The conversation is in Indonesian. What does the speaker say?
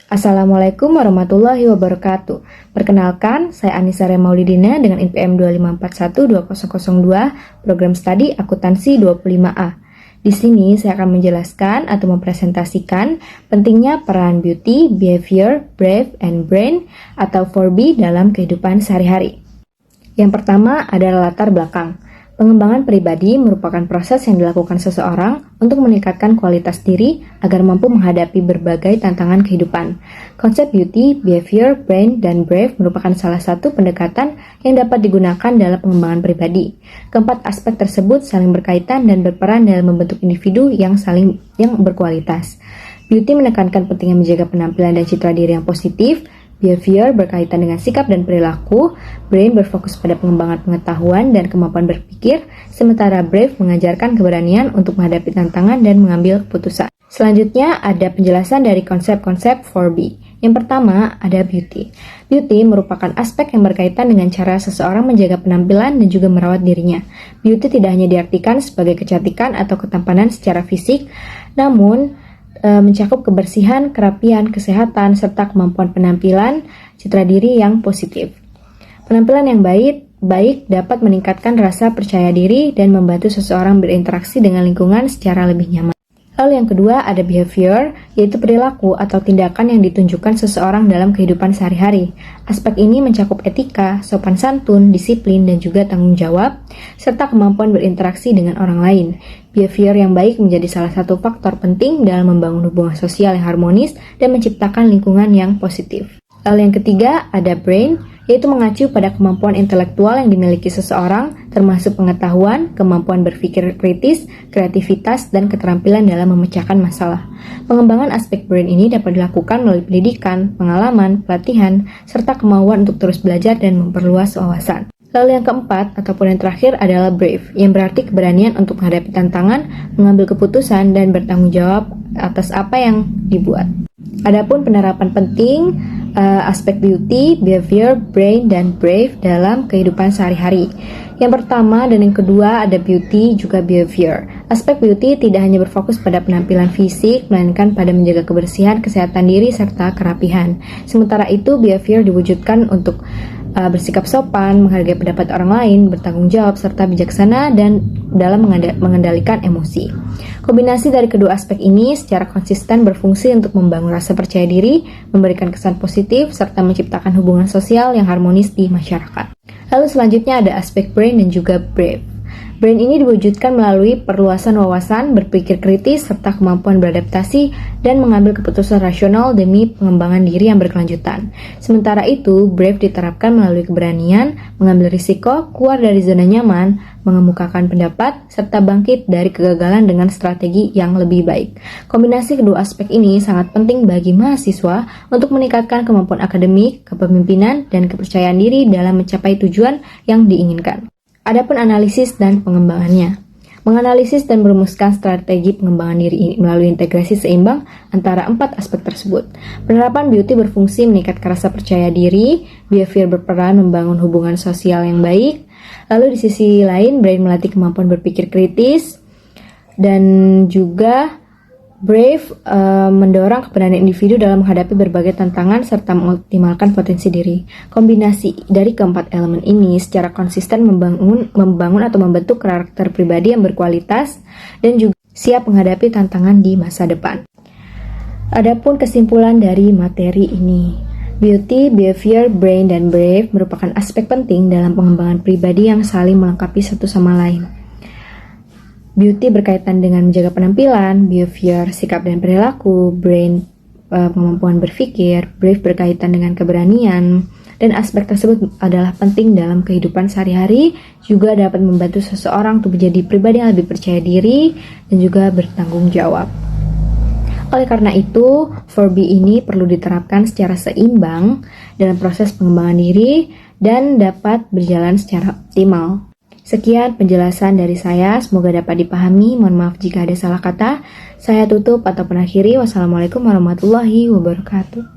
Assalamualaikum warahmatullahi wabarakatuh. Perkenalkan, saya Anissa Remaulidina dengan NPM 25412002, program studi akuntansi 25A. Di sini saya akan menjelaskan atau mempresentasikan pentingnya peran beauty, behavior, brave, and brain atau 4B dalam kehidupan sehari-hari. Yang pertama adalah latar belakang. Pengembangan pribadi merupakan proses yang dilakukan seseorang untuk meningkatkan kualitas diri agar mampu menghadapi berbagai tantangan kehidupan. Konsep beauty, behavior, brain, dan brave merupakan salah satu pendekatan yang dapat digunakan dalam pengembangan pribadi. Keempat aspek tersebut saling berkaitan dan berperan dalam membentuk individu yang berkualitas. Beauty menekankan pentingnya menjaga penampilan dan citra diri yang positif. Behavior berkaitan dengan sikap dan perilaku, brain berfokus pada pengembangan pengetahuan dan kemampuan berpikir, sementara brave mengajarkan keberanian untuk menghadapi tantangan dan mengambil keputusan. Selanjutnya ada penjelasan dari konsep-konsep 4B. Yang pertama ada beauty. Beauty merupakan aspek yang berkaitan dengan cara seseorang menjaga penampilan dan juga merawat dirinya. Beauty tidak hanya diartikan sebagai kecantikan atau ketampanan secara fisik, namun mencakup kebersihan, kerapian, kesehatan, serta kemampuan penampilan, citra diri yang positif. Penampilan yang baik dapat meningkatkan rasa percaya diri dan membantu seseorang berinteraksi dengan lingkungan secara lebih nyaman. Lalu yang kedua ada behavior, yaitu perilaku atau tindakan yang ditunjukkan seseorang dalam kehidupan sehari-hari. Aspek ini mencakup etika, sopan santun, disiplin, dan juga tanggung jawab, serta kemampuan berinteraksi dengan orang lain. Behavior yang baik menjadi salah satu faktor penting dalam membangun hubungan sosial yang harmonis dan menciptakan lingkungan yang positif. Lalu yang ketiga ada brain, yaitu mengacu pada kemampuan intelektual yang dimiliki seseorang, termasuk pengetahuan, kemampuan berpikir kritis, kreativitas, dan keterampilan dalam memecahkan masalah. Pengembangan aspek brain ini dapat dilakukan melalui pendidikan, pengalaman, pelatihan, serta kemauan untuk terus belajar dan memperluas wawasan. Lalu yang keempat, ataupun yang terakhir adalah brave, yang berarti keberanian untuk menghadapi tantangan, mengambil keputusan, dan bertanggung jawab atas apa yang dibuat. Adapun penerapan penting aspek beauty, behavior, brain, dan brave dalam kehidupan sehari-hari. Yang pertama dan yang kedua ada beauty juga behavior. Aspek beauty tidak hanya berfokus pada penampilan fisik, melainkan pada menjaga kebersihan, kesehatan diri, serta kerapihan. Sementara itu, behavior diwujudkan untuk bersikap sopan, menghargai pendapat orang lain, bertanggung jawab, serta bijaksana dan dalam mengendalikan emosi. Kombinasi dari kedua aspek ini secara konsisten berfungsi untuk membangun rasa percaya diri, memberikan kesan positif, serta menciptakan hubungan sosial yang harmonis di masyarakat. Lalu selanjutnya ada aspek brain dan juga brave. Brain ini diwujudkan melalui perluasan wawasan, berpikir kritis, serta kemampuan beradaptasi dan mengambil keputusan rasional demi pengembangan diri yang berkelanjutan. Sementara itu, brave diterapkan melalui keberanian, mengambil risiko, keluar dari zona nyaman, mengemukakan pendapat, serta bangkit dari kegagalan dengan strategi yang lebih baik. Kombinasi kedua aspek ini sangat penting bagi mahasiswa untuk meningkatkan kemampuan akademik, kepemimpinan, dan kepercayaan diri dalam mencapai tujuan yang diinginkan. Adapun analisis dan pengembangannya. Menganalisis dan merumuskan strategi pengembangan diri ini melalui integrasi seimbang antara empat aspek tersebut. Penerapan beauty berfungsi meningkatkan rasa percaya diri, behavior berperan membangun hubungan sosial yang baik, lalu di sisi lain brain melatih kemampuan berpikir kritis, dan juga brave mendorong keberanian individu dalam menghadapi berbagai tantangan serta mengoptimalkan potensi diri. Kombinasi dari keempat elemen ini secara konsisten membangun atau membentuk karakter pribadi yang berkualitas dan juga siap menghadapi tantangan di masa depan. Adapun kesimpulan dari materi ini, beauty, behavior, brain, dan brave merupakan aspek penting dalam pengembangan pribadi yang saling melengkapi satu sama lain. Beauty berkaitan dengan menjaga penampilan, behavior, sikap dan perilaku, brain, kemampuan berpikir, brave berkaitan dengan keberanian, dan aspek tersebut adalah penting dalam kehidupan sehari-hari, juga dapat membantu seseorang untuk menjadi pribadi yang lebih percaya diri dan juga bertanggung jawab. Oleh karena itu, 4B ini perlu diterapkan secara seimbang dalam proses pengembangan diri dan dapat berjalan secara optimal. Sekian penjelasan dari saya, semoga dapat dipahami. Mohon maaf jika ada salah kata. Saya tutup ataupun akhiri. Wassalamualaikum warahmatullahi wabarakatuh.